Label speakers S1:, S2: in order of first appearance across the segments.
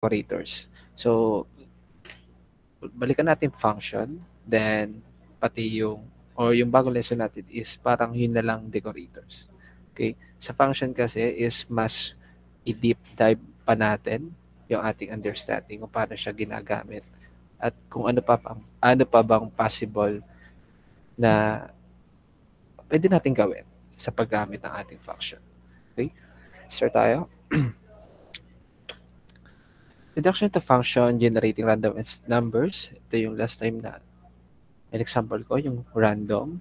S1: decorators. So, balikan natin function, then pati yung bagong lesson natin is parang yun na lang decorators. Okay? Sa function kasi is mas i-deep dive pa natin yung ating understanding kung paano siya ginagamit at kung ano pa bang possible na pwede natin gawin sa paggamit ng ating function. Okay? Start tayo. Reduction to function generating random numbers. Ito yung last time na an example ko, yung random.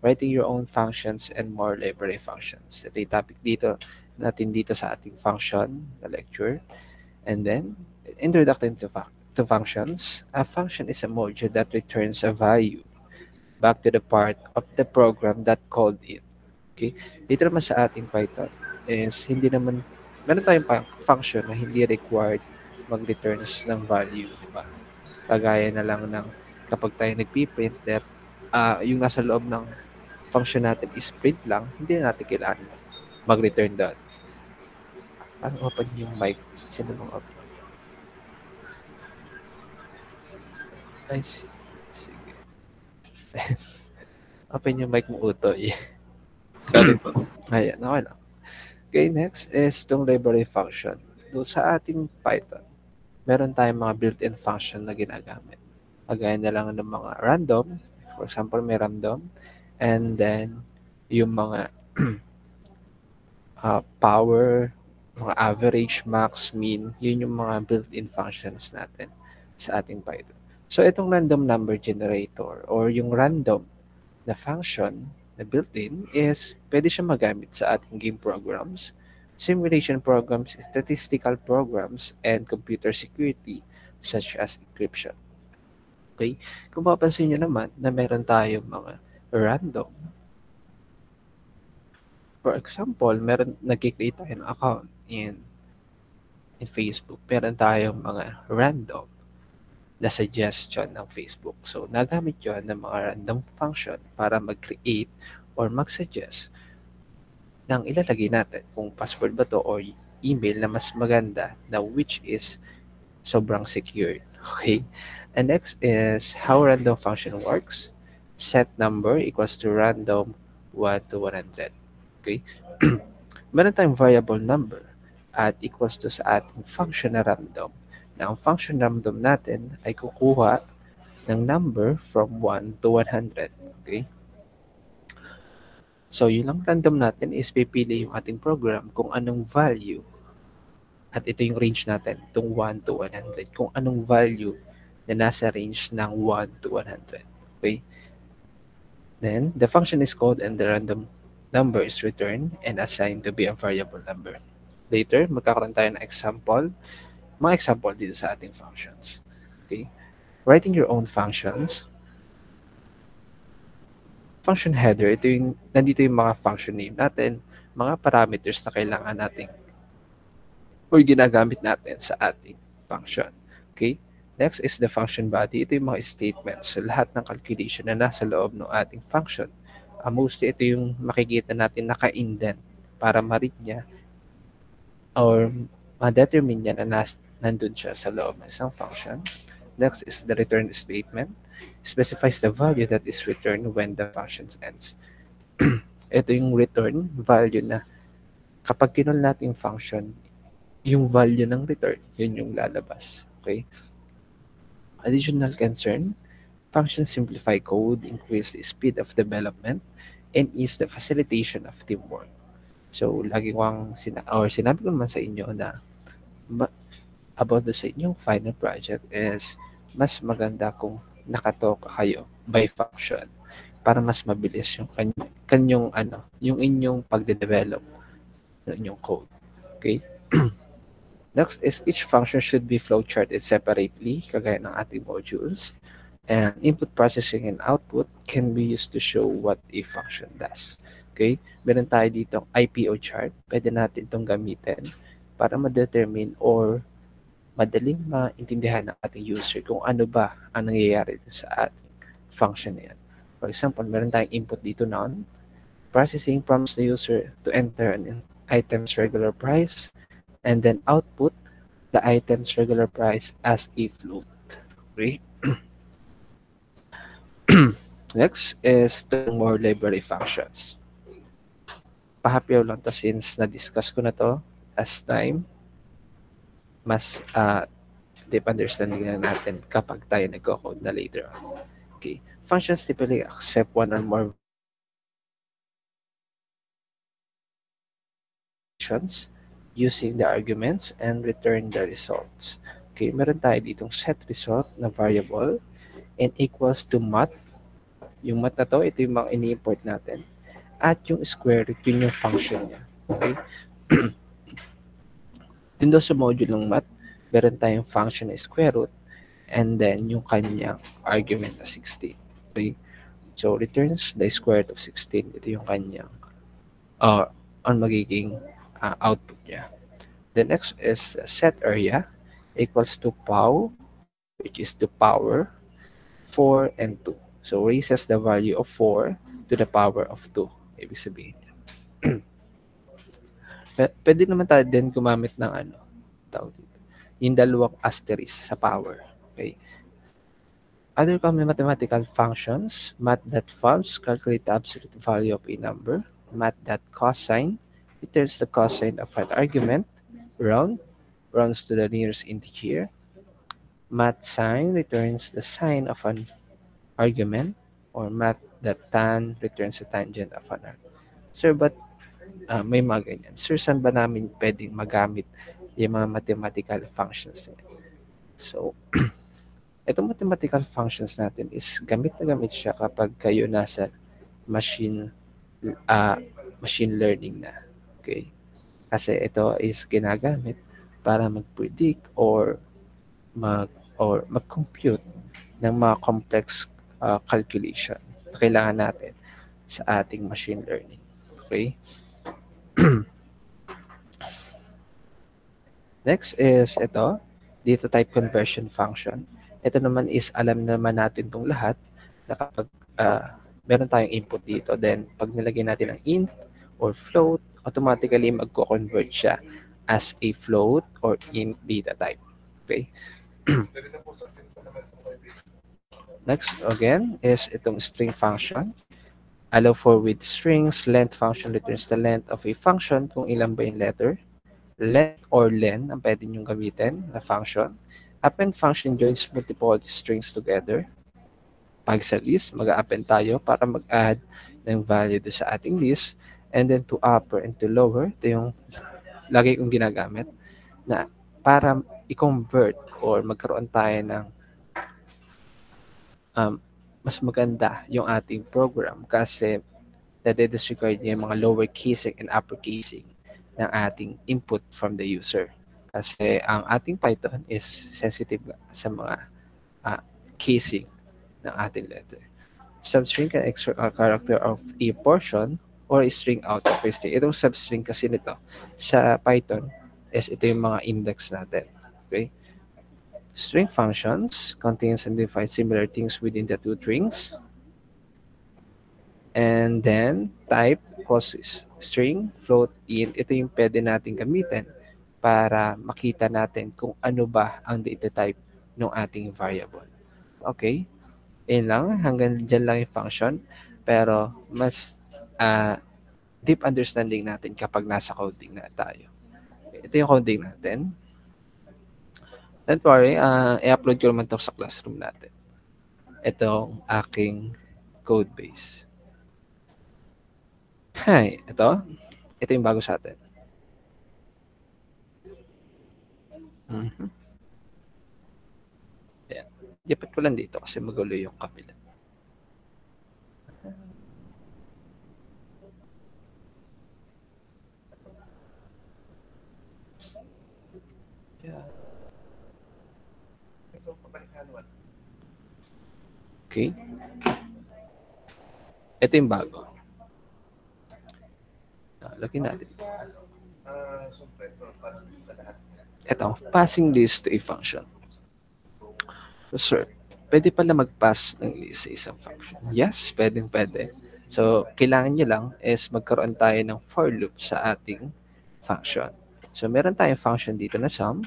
S1: Writing your own functions and more library functions. Ito yung topic dito sa ating function, the lecture. And then, introduction to functions. A function is a module that returns a value back to the part of the program that called it. Okay? Dito naman sa ating Python is hindi naman, meron tayong function na hindi required mag-returns ng value, di ba? Kagaya na lang ng kapag tayo nagpiprint that yung nasa loob ng function natin is print lang, hindi na natin kailangan mag-return doon. Paano open yung mic? Sino mong open? Nice. Sige. Open yung mic mo, Utoy.
S2: Sorry po.
S1: Ayan, okay lang. Okay, next is itong library function. Doon sa ating Python, meron tayong mga built-in function na ginagamit. Kagaya na lang ng mga random. For example, may random. And then, yung mga power, mga average, max, mean, yun yung mga built-in functions natin sa ating Python. So, itong random number generator or yung random na function na built-in is pwede siya magamit sa ating game programs, simulation programs, statistical programs, and computer security such as encryption. Okay? Kung papansin nyo naman na meron tayong mga random. For example, nag-create tayo ng account in Facebook. Meron tayong mga random na suggestion ng Facebook. So, nagamit yon ng mga random function para mag-create or mag-suggest ng ilalagay natin kung password ba to or email na mas maganda na which is sobrang secured. Okay? And next is how random function works. Set number equals to random 1 to 100. Okay? Meron tayong variable number at equals to sa ating function na random. Na ang function random natin ay kukuha ng number from 1 to 100. Okay? So, yun lang random natin is pipili yung ating program kung anong value at ito yung range natin, itong 1 to 100. Kung anong value na nasa range ng 1 to 100. Okay? Then, the function is called and the random number is returned and assigned to be a variable number. Later, magkakaroon tayo ng example, mga example dito sa ating functions. Okay? Writing your own functions. Function header, nandito yung mga function name natin, mga parameters na kailangan natin or ginagamit natin sa ating function. Okay? Next is the function body. Ito yung mga statements. So, lahat ng calculation na nasa loob ng ating function. Mostly, ito yung makikita natin naka-indent para ma-read niya or ma-determine niya na nandun siya sa loob ng isang function. Next is the return statement. Specifies the value that is returned when the function ends. Ito yung return value na kapag kinol natin yung function, yung value ng return, yun yung lalabas. Okay? Additional concern, functions simplify code, increase the speed of development, and ease the facilitation of teamwork. So, lagi ko sinabi ko naman sa inyo na about sa inyong final project is mas maganda kung nakatoka kayo by function para mas mabilis yung yung inyong pagde-develop ng inyong code. Okay? Next is each function should be flowcharted separately, kagaya ng ating modules. And input processing and output can be used to show what a function does. Okay? Meron tayo dito IPO chart. Pwede natin itong gamitin para ma-determine or madaling maintindihan ng ating user kung ano ba ang nangyayari sa ating function na yan. For example, meron tayong input dito noon. Processing prompts the user to enter an item's regular price, and then output the item's regular price as a float. Okay? Next is the more library functions. Pahapyaw lang to since na-discuss ko na to last time. Mas deep understanding na natin kapag tayo nagko-code na later on. Okay. Functions typically accept one or more functions using the arguments and return the results. Okay, meron tayo ditong set result na variable and equals to math. Yung math na to, ito yung mga ini-import natin. At yung square root, yun yung function niya. Okay? Dun daw sa module ng math, meron tayong function na square root and then yung kanyang argument na 16. Okay? So, returns the square root of 16. Ito yung kanyang on magiging output niya. The next is set area equals to pow, which is to power 4 and 2. So, raises the value of 4 to the power of 2. Ibig sabihin. Pwede naman tayo din gumamit ng yung dalawang asterisk sa power. Okay. Other common mathematical functions, math.fobs, calculate the absolute value of a number, math.cosine, returns the cosine of an argument, rounds to the nearest integer, math.sine returns the sine of an argument, or math.tan returns the tangent of an argument. Sir, but may mga ganyan. Sir, saan ba namin pwedeng magamit yung mga mathematical functions niya? So, itong mathematical functions natin is gamit na gamit siya kapag kayo nasa machine learning na. Okay? Kasi ito is ginagamit para mag-predict or mag-compute ng mga complex calculation na kailangan natin sa ating machine learning. Okay? Next is ito, data type conversion function. Ito naman is alam naman natin itong lahat na kapag meron tayong input dito, then pag nilagay natin ang int or float, automatically magko-convert siya as a float or int data type. Okay? Next, again, is itong string function. Allow for with strings, length function returns the length of a function kung ilan ba yung letter. Length or len ang pwede nyo gamitin na function. Append function joins multiple strings together. Pag sa list, mag-append tayo para mag-add ng value do sa ating list. And then to upper and to lower, ito yung lagi kong ginagamit na para i-convert or magkaroon tayo ng mas maganda yung ating program kasi nade-disregard niya yung mga lower casing and upper casing ng ating input from the user. Kasi ang ating Python is sensitive sa mga casing ng ating letter. Substring can extract a character of a portion or a string out of a string. Itong substring kasi nito sa Python is ito yung mga index natin. Okay? String functions contains and defines similar things within the two strings. And then type equals string, float, int. Ito yung pwede natin gamitin para makita natin kung ano ba ang data type ng ating variable. Okay? Yun lang. Hanggang dyan lang yung function. Pero mas deep understanding natin kapag nasa coding na tayo. Ito yung coding natin. Don't worry, i-upload ko naman ito sa classroom natin. Itong aking code base. Hi, ito yung bago sa atin. Ayan. Dapat ko lang dito kasi magulo yung kabila. Yeah. Okay. Ito yung bago. Lagyan natin. Ito, passing list to a function. So, sir, pwede pala mag-pass ng list sa isang function. Yes, pwede. So, kailangan nyo lang is magkaroon tayo ng for loop sa ating function. So, meron tayong function dito na sum.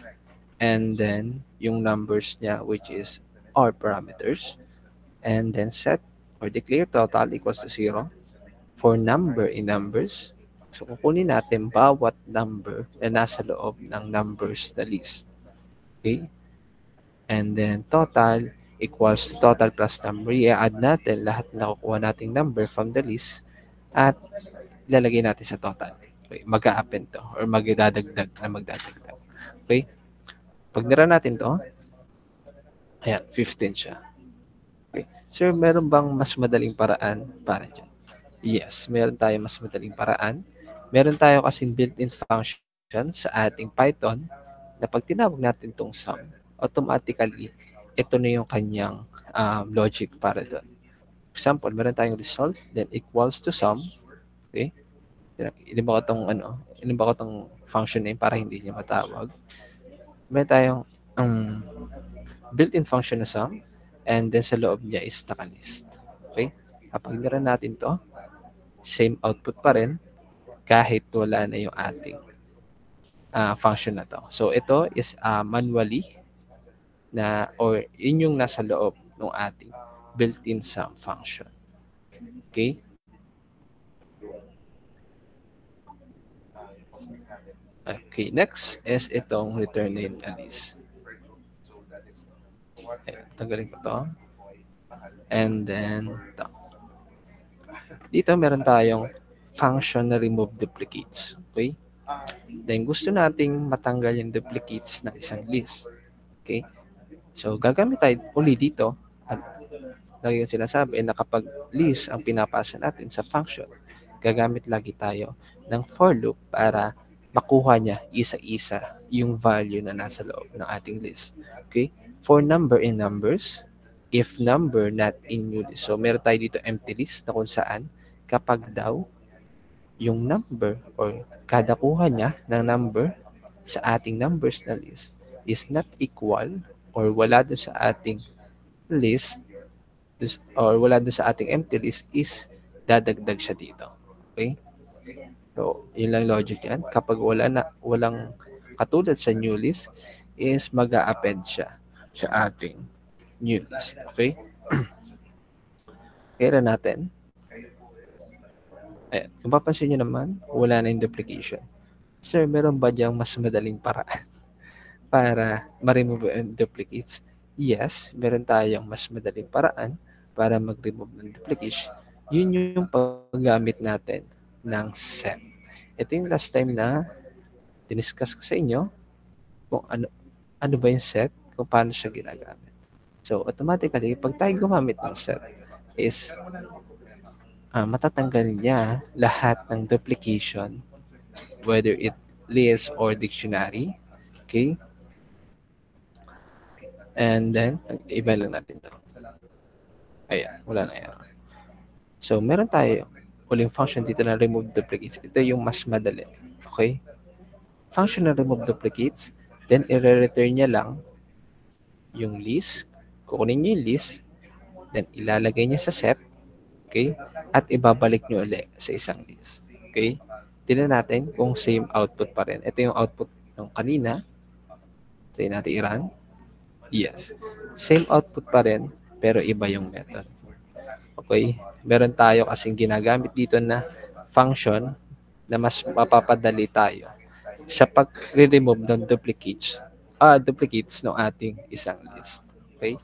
S1: and then yung numbers niya, which is our parameters, and then set or declare total equals to 0 for number in numbers. So, kukunin natin bawat number na nasa loob ng numbers na list. Okay? And then, total equals to total plus number. I-add natin lahat na nakukuha nating number from the list at ilalagay natin sa total. Okay? Mag-a-append to or magdadagdag na magdadagdag. Okay? Pag nira natin to, ayan, 15 siya. Okay. Sir, meron bang mas madaling paraan para dyan? Yes, meron tayong mas madaling paraan. Meron tayo kasing built-in function sa ating Python na pag tinawag natin itong sum, automatically, ito na yung kanyang logic para doon. Example, meron tayong result, then equals to sum. Okay? Ilimba ko itong function name para hindi niya matawag. Meron tayong built-in function na sum, and then sa loob niya is nakalist. Okay? Kapag nira natin to, same output pa rin kahit wala na yung ating function na to. So, ito is manually na or yun yung nasa loob ng ating built-in sum function. Okay? Okay, next is itong return name Alice. Okay, tanggalin ko to. And then, to. Dito meron tayong function na remove duplicates. Okay? Then, gusto nating matanggal yung duplicates ng isang list. Okay? So, gagamit tayo uli dito. At lagi yung sinasabi na kapag list ang pinapasa natin sa function, gagamit lagi tayo ng for loop para makuha niya isa-isa yung value na nasa loob ng ating list. Okay? For number in numbers, if number not in new list. So, meron tayo dito empty list na kung saan kapag daw yung number or kada kuha niya ng number sa ating numbers na list is not equal or wala doon sa ating list or wala doon sa ating empty list is dadagdag siya dito. Okay? So, yun lang logic yan. Kapag walang katulad sa new list is mag-a-append siya sa ating new list. Okay? Kaya natin. Ayan. Kung papansin nyo naman, wala na yung duplication. Sir, meron ba diyang mas madaling paraan para ma-remove yung duplicates? Yes, meron tayong mas madaling paraan para mag-remove ng duplication. Yun yung paggamit natin ng set. Ito yung last time na diniscuss ko sa inyo kung ano ba yung set, kung paano siya ginagamit. So, automatically, pag tayo gumamit ng set is matatanggal niya lahat ng duplication, whether it list or dictionary. Okay? And then, iba lang natin to. Ayan, wala na yan. So, meron tayo uling function dito na remove duplicates. Ito yung mas madali. Okay? Function na remove duplicates, then i-return niya lang yung list. Kukunin niyo yung list, then ilalagay niya sa set. Okay? At ibabalik nyo ulit sa isang list. Okay? Tingnan natin kung same output pa rin. Ito yung output ng kanina. Try natin i-run. Yes. Same output pa rin, pero iba yung method. Okay? Meron tayo kasing ginagamit dito na function na mas mapapadali tayo sa pag-remove ng duplicates ng ating isang list. Okay?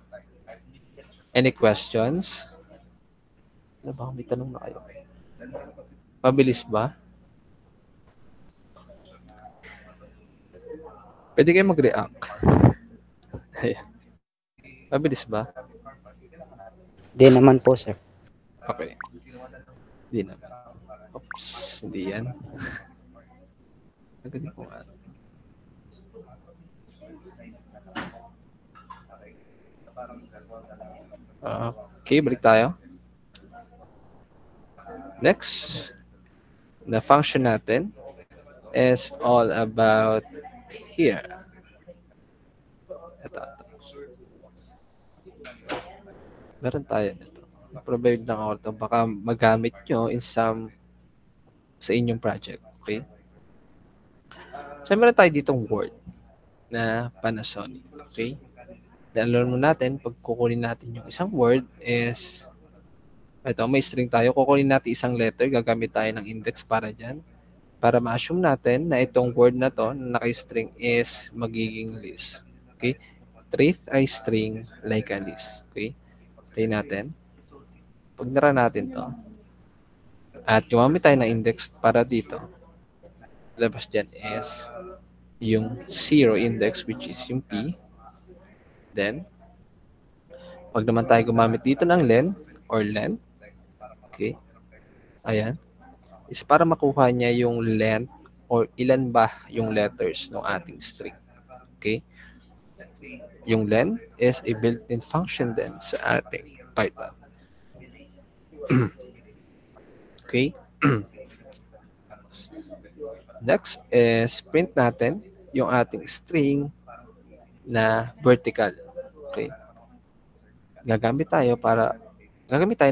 S1: Any questions? Ano ba? May tanong na kayo. Mabilis ba? Pwede kayo mag-react. Ayan. Mabilis ba?
S3: Di naman po, sir.
S1: Okay. Hindi naman. Oops. Hindi yan. Nagaling ko nga. Okay, balik tayo. Next, the function natin is all about here. Ito. Meron tayo nito. Provide lang ako ito. Baka magamit nyo in sa inyong project. Okay? So, meron tayo ditong word. na Panasonic. Okay? Dahil mo natin, pag kukunin natin yung isang word is, ito, may string tayo. Kukunin natin isang letter. Gagamit tayo ng index para dyan. Para ma-assume natin na itong word na to, na naka-string is magiging list. Okay? Treat a string like a list. Okay? Try natin. Pag nara natin to, at gumamit tayo ng index para dito, labas dyan is yung 0 index, which is yung P. Then, pag naman tayo gumamit dito ng len or length, okay, ayan, is para makuha niya yung length or ilan ba yung letters ng ating string. Okay? Yung len is a built-in function din sa ating Python. Okay? Next is print natin yung ating string na vertical. Okay? Gagamit tayo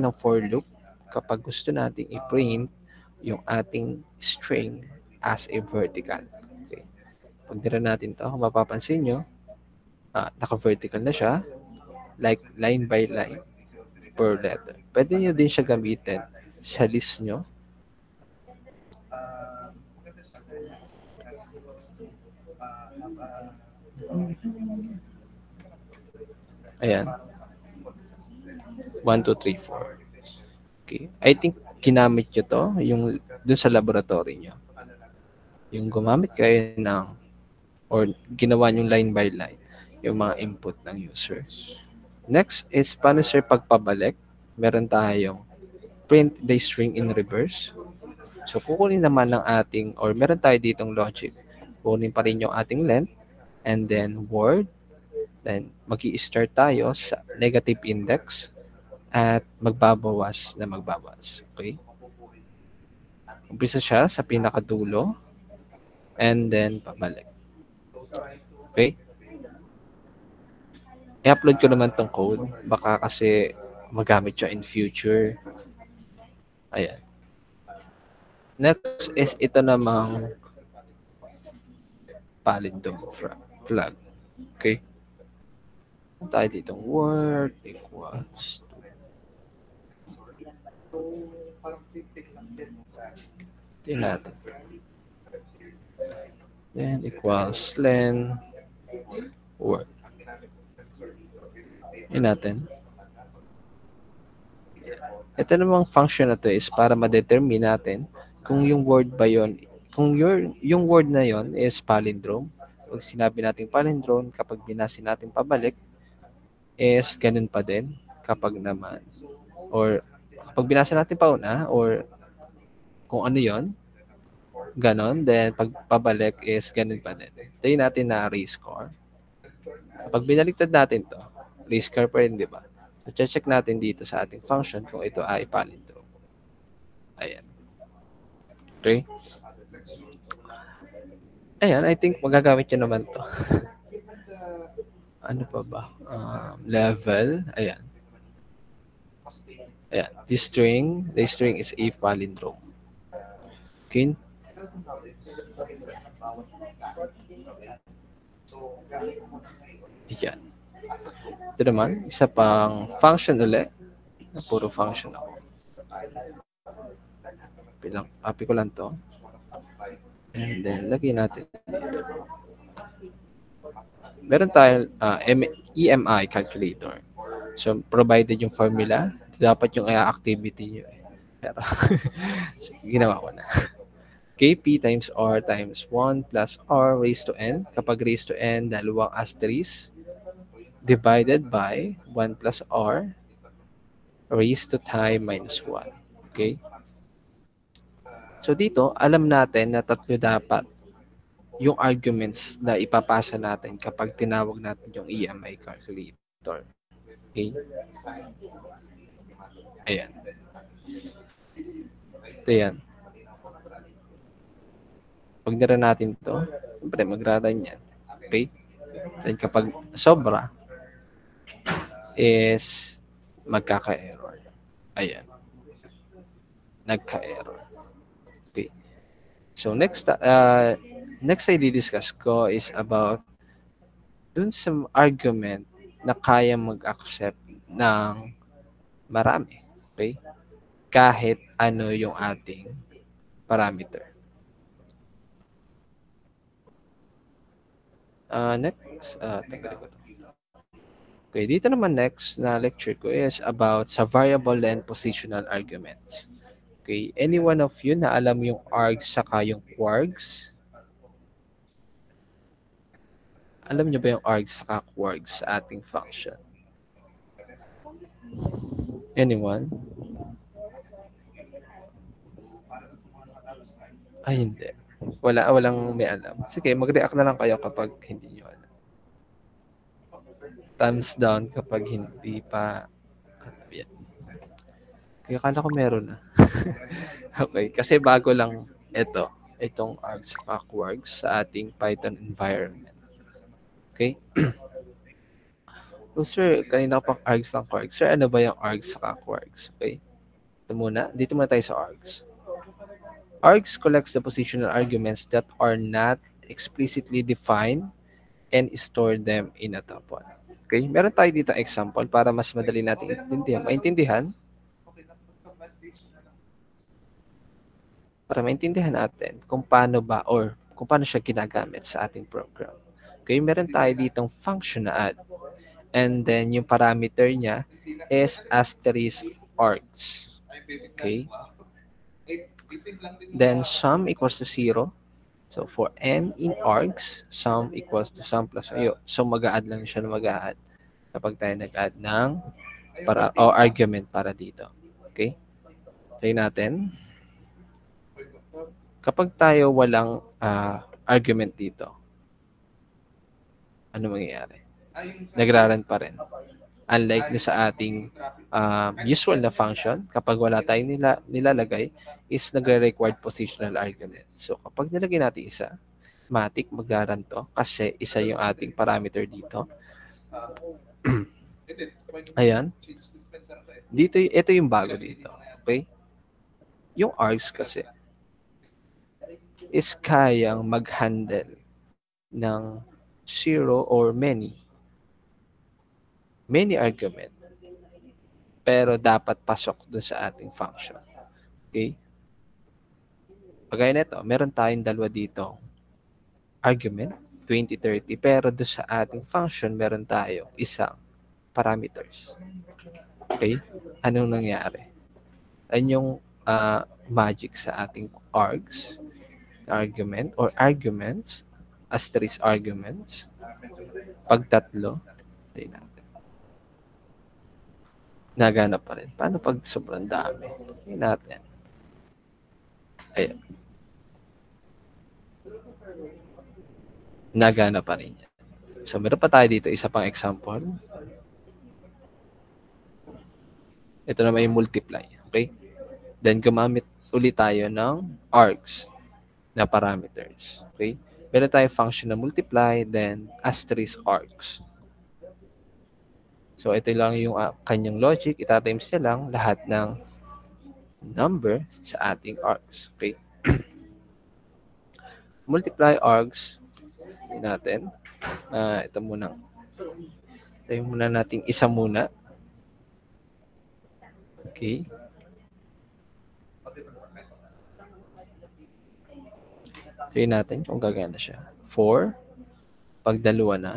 S1: ng for loop kapag gusto nating i-print yung ating string as a vertical. Okay. Pag nira natin to, kung mapapansin nyo, naka-vertical na siya, like line by line per letter. Pwede nyo din siya gamitin sa list nyo. Ayan. 1, 2, 3, 4. Okay. I think ginamit nyo to yung dun sa laboratory nyo. Yung gumamit kayo ng or ginawa nyo line by line yung mga input ng user. Next is paano sir pagpabalik? Meron tayong print the string in reverse. So kukunin naman ng ating or meron tayo ditong logic. Kukunin pa rin yung ating length and then word. Then mag-i-start tayo sa negative index at magbabawas. Okay? Umpisa siya sa pinakadulo and then pabalik. Okay? I-upload ko naman tong code. Baka kasi magamit siya in future. Ayan. Next is ito namang palindrome flag. Okay? Tayo ditong word equals tingnan natin. Then equals len word. Tingnan natin. Ito namang function na to is para ma-determine natin kung yung word ba yon, kung yung word na yon is palindrome. Pag sinabi natin palindrome, kapag binasa natin pabalik, is ganun pa din kapag naman. Or kapag binasa natin pauna, or kung ano yon, ganon, then pag pabalik is ganun pa din. Tayo natin na rescore. Kapag binaliktad natin to, rescore pa rin, di ba? So, check natin dito sa ating function kung ito ay palindrome. Ayan. Okay? Ayan, I think magagamit nyo naman to. Ano pa ba? Level. Ayan. Ayan. The string is a palindrome. Okay? Ayan. Ito naman, isa pang function ulit. Puro function ako. Copy ko lang to. And then, lagyan natin. Meron tayong EMI calculator. So, provided yung formula, dapat yung activity nyo. Pero, ginawa ko na. KP times R times 1 plus R raised to N. Kapag raised to N, dalawang asterisk divided by 1 plus R raised to time minus 1. Okay? So dito, alam natin na tatlo dapat yung arguments na ipapasa natin kapag tinawag natin yung EMI calculator. Okay? Ayan. Ito yan. Pag nira natin ito, siyempre magraran yan. Okay? Then kapag sobra, is magkaka-error. Ayan. Nagka-error. Okay. So next I discuss ko is about dun sa argument na kaya mag-accept ng marami. Okay? Kahit ano yung ating parameter. Next, tanggalin ko to. Okay, dito naman next na lecture ko is about sa variable length positional arguments. Okay, any one of you na alam yung args saka yung quarks? Alam niyo ba yung args saka quarks sa ating function? Anyone? Ay, hindi. Walang may alam. Sige, mag-react na lang kayo kapag hindi niyo alam. Thumbs down kapag hindi pa. Yan. Kaya akala ko meron na. Okay, kasi bago lang itong args saka quarks sa ating Python environment. Okay? So, sir, kanina pang args ng quarks. Sir, ano ba yung args saka quarks? Okay? Dito muna tayo sa args. Args collects the positional arguments that are not explicitly defined and store them in a tuple. Okay? Meron tayo dito example para mas madali natin maintindihan. Para maintindihan natin kung paano ba or kung paano siya ginagamit sa ating program. Okay? Meron tayo ditong function na add. And then yung parameter niya is asterisk args. Okay? Then sum equals to 0. So for n in args, sum equals to sum plus 1. So mag-a-add lang siya na mag-a-add kapag tayo nag-add ng argument para dito. Okay? Try natin. Kapag tayo walang argument dito, ano mangyayari? Nagra-run pa rin. Unlike sa ating usual na function, kapag wala tayong nilalagay, is nagre-required positional argument. So, kapag nilagay natin isa, matik mag-run to kasi isa yung ating parameter dito. Ayan. Ito yung bago dito. Okay? Yung args kasi is kayang mag-handle ng zero or many argument. Pero dapat pasok doon sa ating function. Okay? Pagaya nito, meron tayong dalawa dito. Argument, 20, 30. Pero doon sa ating function, meron tayo isang parameters. Okay? Anong nangyari? Ayun yung magic sa ating args, argument or arguments, asterisk arguments. Pag tatlo, tayo natin. Nagana pa rin. Paano pag sobrang dami? Tingnan natin. Ayan. Nagana pa rin yan. So, meron pa tayo dito isa pang example. Ito naman yung multiply. Okay? Then, gumamit ulit tayo ng args na parameters. Okay? Meron tayo function na multiply, then asterisk args. So, ito lang yung kanyang logic. Itatimes niya lang lahat ng number sa ating args. Okay? Multiply args. Tingnan natin. Ito muna. Ito muna natin isa muna. Okay. Tingnan natin kung gagana siya. 4. Pag dalawa na.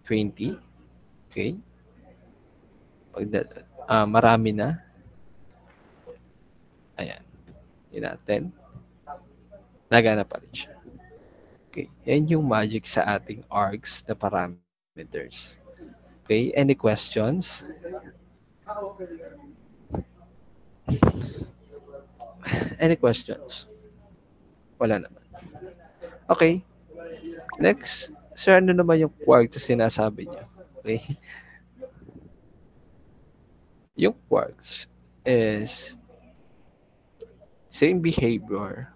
S1: 20. Okay. Pag marami na. Ayan. Tingnan natin. Nagana pa rin siya. Okay. Yan yung magic sa ating args na parameters. Okay. Any questions? Any questions? Wala naman. Okay. Next. Sir, ano naman yung quarks na sinasabi niyo? Okay. Yung quarks is same behavior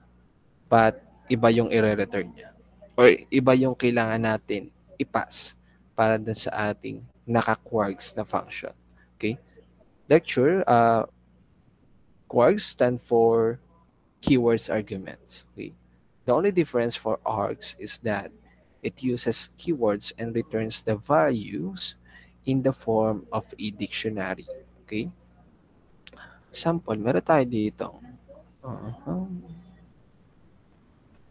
S1: but iba yung i-return niya. Or iba yung kailangan natin i-pass para dun sa ating naka-quarks na function. Okay? Lecture, quarks stand for keywords arguments. Okay? The only difference for args is that it uses keywords and returns the values in the form of a dictionary. Okay? Sample, meron tayo dito.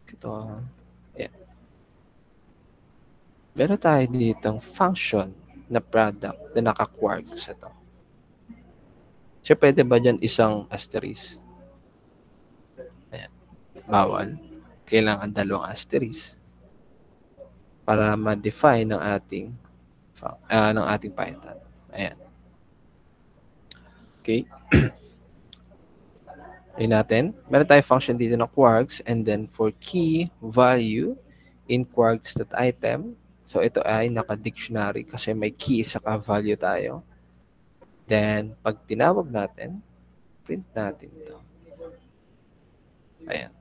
S1: Ito. Yeah. Meron tayo ditong function na product na naka-quark sa to. So, pwede ba dyan isang asterisk? Ayan. Bawal. Kailangan dalawang asterisk para ma-define ng ating Python. Ayan. Okay. Ayun natin. Meron tayong function dito na quarks, and then for key value in quarks.item. So ito ay naka-dictionary kasi may key sa value tayo. Then pag tinawag natin, print natin ito. Ayan.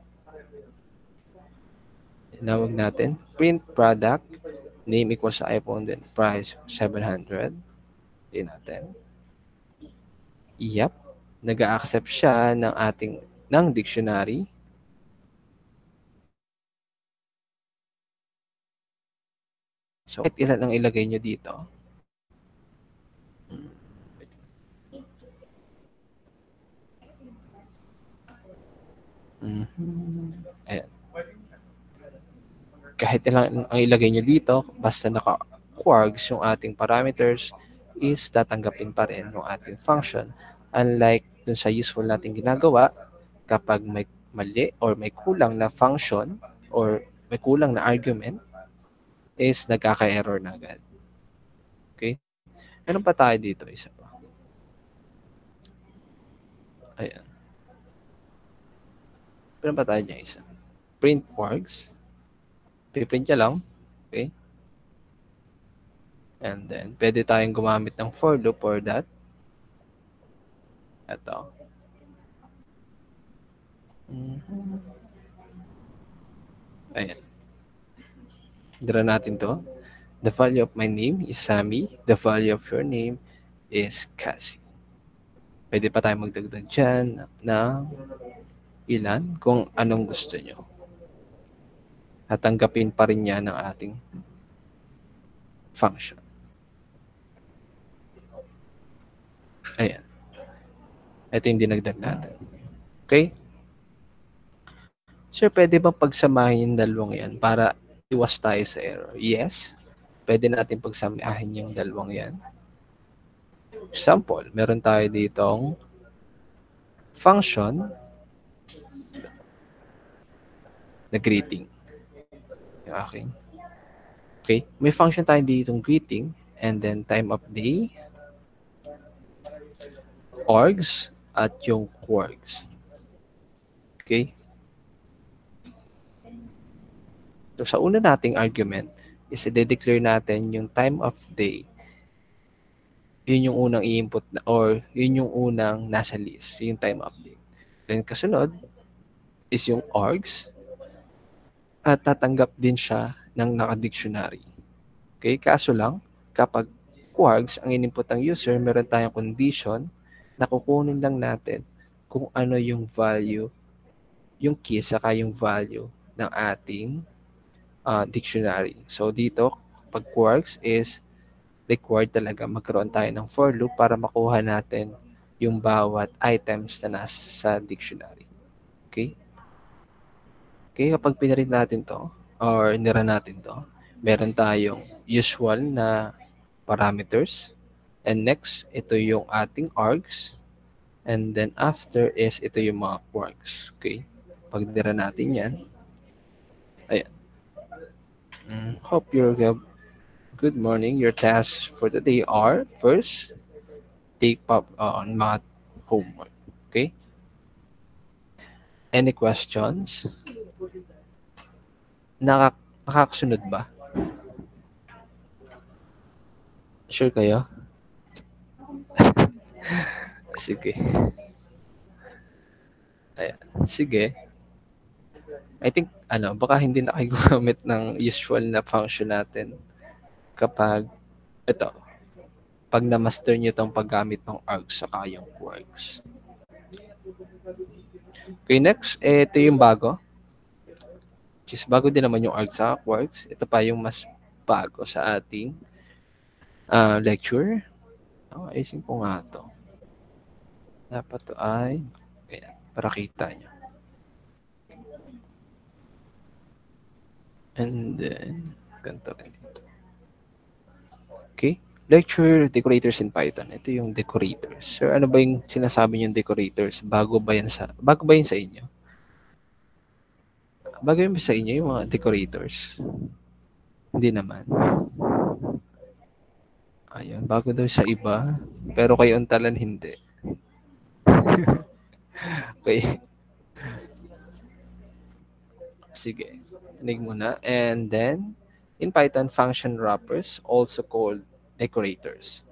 S1: Tinawag natin, print product, name equals sa iPhone, then price 700. Ayun natin. Yep. Nag-a-accept siya ng dictionary. So, kahit ilan ang ilagay nyo dito. Ayan. Kahit ilan ang ilagay nyo dito, basta naka-quarks yung ating parameters, is tatanggapin pa rin yung ating function. Unlike dun sa useful natin ginagawa, kapag may mali or may kulang na function or may kulang na argument, is nagkaka-error na agad. Okay? Meron pa tayo dito, isa pa. Ayan. Meron pa tayo niya isa. Print quarks. Piprint niya lang. Okay? And then, pwede tayong gumamit ng for loop for that. Ito. Ayan. Dira natin to. The value of my name is Sammy. The value of your name is Cassie. Pwede pa tayo magdagdag dyan ng ilan kung anong gusto nyo. At tanggapin pa rin niya ng ating function. Ayan. Ito yung dinagdag natin. Okay? Sir, pwede bang pagsamahin yung dalawang yan para iwas tayo sa error? Yes. Pwede natin pagsamahin yung dalawang yan. Example, meron tayo ditong function na greeting. Yung aking. Okay? May function tayo ditong greeting and then time of day, orgs, at yung quarks. Okay? So, sa una nating argument is i-declare natin yung time of day. Yun yung unang i-input or yun yung unang nasa list, yung time of day. Then kasunod is yung orgs at tatanggap din siya ng naka-dictionary. Okay? Kaso lang, kapag quarks ang in-input ng user, meron tayong condition na kukunin lang natin kung ano yung value, yung key saka yung value ng ating dictionary. So dito, pag quarks is required talaga magkaroon tayo ng for loop para makuha natin yung bawat items na nasa dictionary. Okay? Okay, kapag pinarin natin to or nira natin to, meron tayong usual na parameters. And next, ito yung ating args. And then after is ito yung mga quarks. Okay? Pag nira natin yan, ayan. Hope you're good morning. Your tasks for today are, first, take on math homework. Okay? Any questions? Nakakasunod ba? Sure kayo? Sige. Ayan. Sige. I think, baka hindi na kayo gumamit ng usual na function natin kapag, pag na-master nyo itong paggamit ng args saka yung quarks. Okay, next, ito yung bago. which is bago din naman yung ArcSockWorks. Ito pa yung mas bago sa ating lecture. Ayusin ko nga to. Dapat to ay, ayan, para kita nyo. And then, ganito rin dito. Okay? Lecture, decorators in Python. Ito yung decorators. Sir, ano ba yung sinasabi yung decorators? Bago ba yan sa inyo? Bago yun ba sa inyo yung mga decorators? Hindi naman. Ayun, bago daw sa iba. Pero kay Untalan, hindi. Okay. Sige. Inig muna. And then, in Python, function wrappers, also called decorators,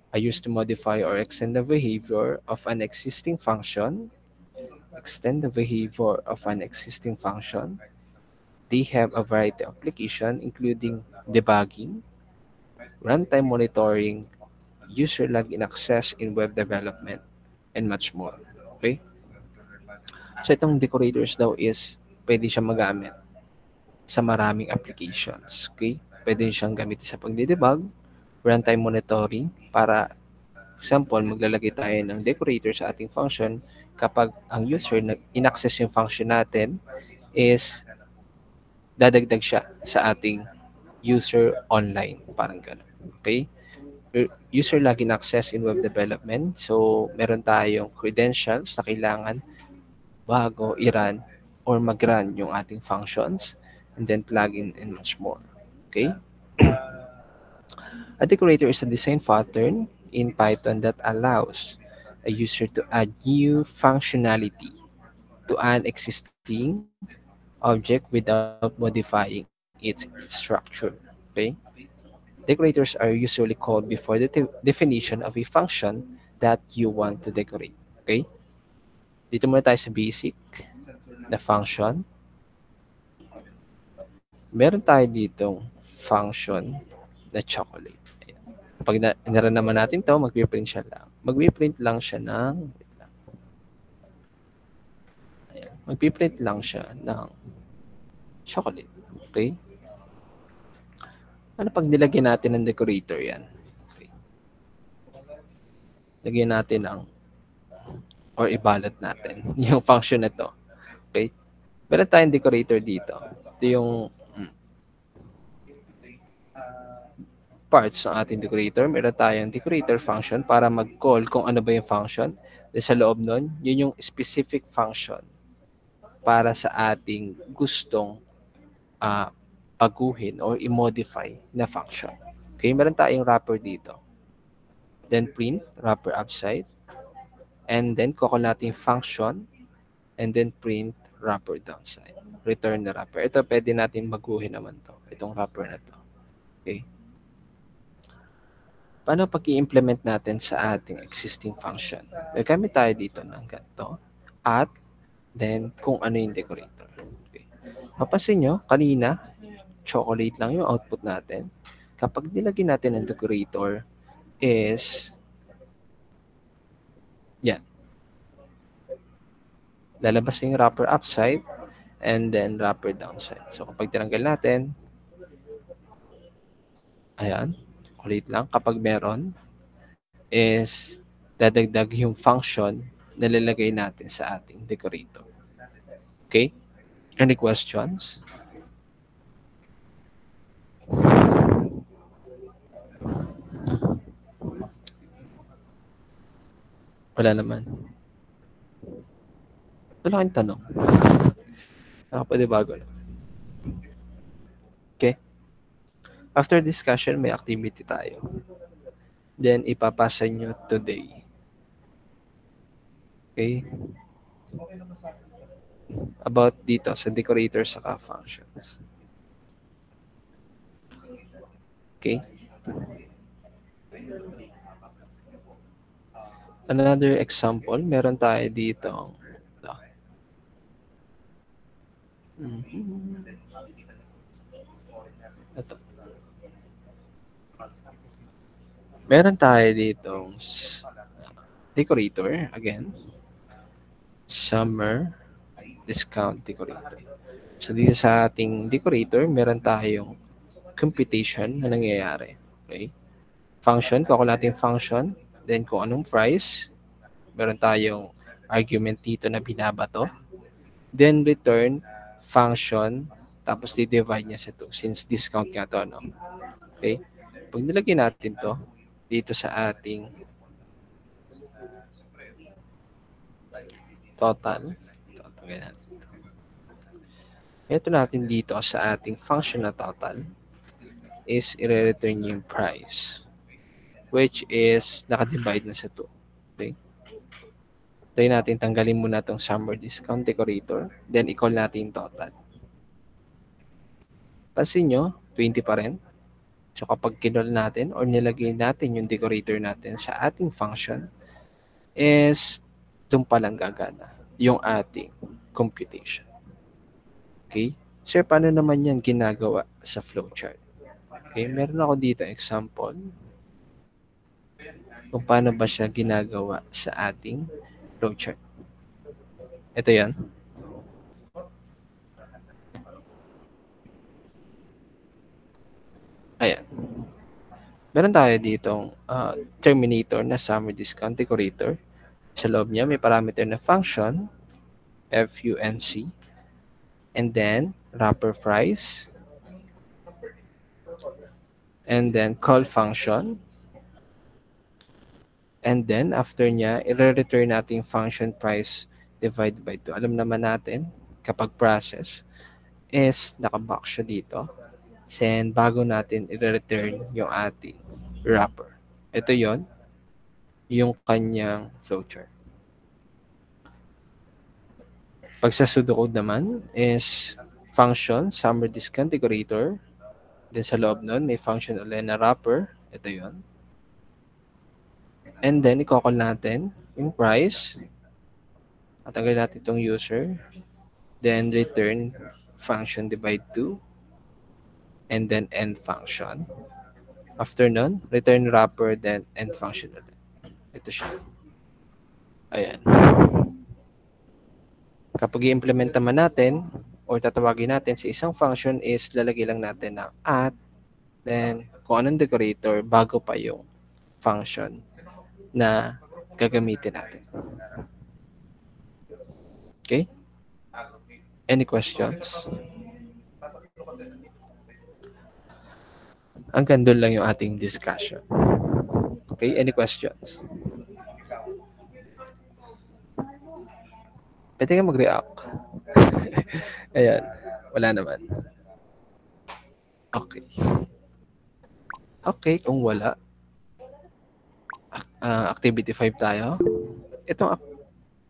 S1: are used to modify or extend the behavior of an existing function. They have a variety of applications, including debugging, runtime monitoring, user login access in web development, and much more. Okay? So itong decorators daw is pwede siya magamit sa maraming applications. Okay? Pwede siyang gamitin sa pagdidebug, runtime monitoring, para example, maglalagay tayo ng decorator sa ating function kapag ang user in-access yung function natin is dadagdag siya sa ating user online. Parang gano'n. Okay? User login access in web development. So, meron tayong credentials na kailangan bago i-run or mag-run yung ating functions, and then plugin and much more. Okay? A decorator is a design pattern in Python that allows a user to add new functionality to an existing object without modifying its structure. Okay? Decorators are usually called before the definition of a function that you want to decorate. Okay? Dito muna tayo sa basic na function. Meron tayo ditong function na chocolate. Ayan. Pag naran naman natin to, mag-print siya lang. Mag-print lang siya ng mag-print lang siya ng chocolate. Okay? Ano pag nilagyan natin ng decorator yan? Okay. Lagyan natin ng or ibalot natin yung function na to. Okay? Meron tayong decorator dito. Ito yung parts ng ating decorator. Meron tayong decorator function para mag-call kung ano ba yung function. Then sa loob nun, yun yung specific function para sa ating gustong baguhin or i-modify na function. Okay, meron tayong wrapper dito. Then print, wrapper upside. And then call natin function. And then print, wrapper downside. Return the wrapper. Ito, pwede natin baguhin naman to. Itong wrapper na to. Okay. Paano pag i-implement natin sa ating existing function? Gagamit tayo dito ng ganito. At then, kung ano yung decorator. Okay. Mapansin nyo, kanina, chocolate lang yung output natin. Kapag nilagyan natin ng decorator is yan. Lalabas yung wrapper upside and then wrapper downside. So, kapag tinanggal natin, ayan, chocolate lang. Kapag meron, is dadagdag yung function na lalagay natin sa ating decorator. Okay? Any questions? Wala naman. Wala kang tanong. Nakapanibago lang. Okay? After discussion, may activity tayo. Then, ipapasa nyo today. Okay? About dito, sa decorators saka functions. Okay? Another example, meron tayo dito. Ito. Meron tayo dito decorator, again. Summer discount decorator. So, dito sa ating decorator, meron tayong computation na nangyayari. Okay? Function, kukuha natin function. Then, kung anong price. Meron tayong argument dito na binabato. Then, return function. Tapos, di-divide niya sa 2 since discount nga to. No? Okay? Pag nilagyan natin to dito sa ating total. Ito natin dito sa ating function na total is i-return yung price which is naka-divide na sa 2. Okay? Try natin tanggalin muna itong summer discount decorator then i-call natin total. Pansin nyo, 20 pa rin. So kapag kinol natin or nilagay natin yung decorator natin sa ating function is doon palang gagana yung ating computation. Okay? Sir, paano naman yan ginagawa sa flowchart? Okay, meron ako dito example kung paano ba siya ginagawa sa ating flowchart. Ito yan. Ayan. Meron tayo ditong terminator na summer discount decorator. Sa loob niya may parameter na function, func, and then wrapper price, and then call function, and then after niya, i-return natin function price divided by 2. Alam naman natin, kapag process, is nakabox siya dito. Then, bago natin i-return yung ating wrapper. Ito yon yung kanyang flowchart. Pag sa pseudocode naman is function, summer discount decorator. Then sa loob nun, may function ulit na wrapper. Ito yon. And then, i-call natin yung price. At tanggalin natin itong user. Then, return function divide 2. And then, end function. After nun, return wrapper, then end function ulit. Ito siya. Ayan. Kapag i-implement naman natin, or tatawagin natin sa isang function is lalagay lang natin ng at, then kung anong decorator bago pa yung function na gagamitin natin. Okay? Any questions? Hanggang doon lang yung ating discussion. Okay? Any questions? Pwede ka mag-react. Ayan. Wala naman. Okay. Okay, kung wala. Activity 5 tayo. Itong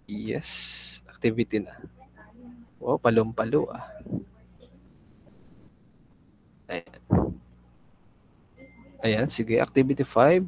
S1: yes. Activity na. Wow, palong-palo ah. Ayan. Ayan, sige. Activity 5.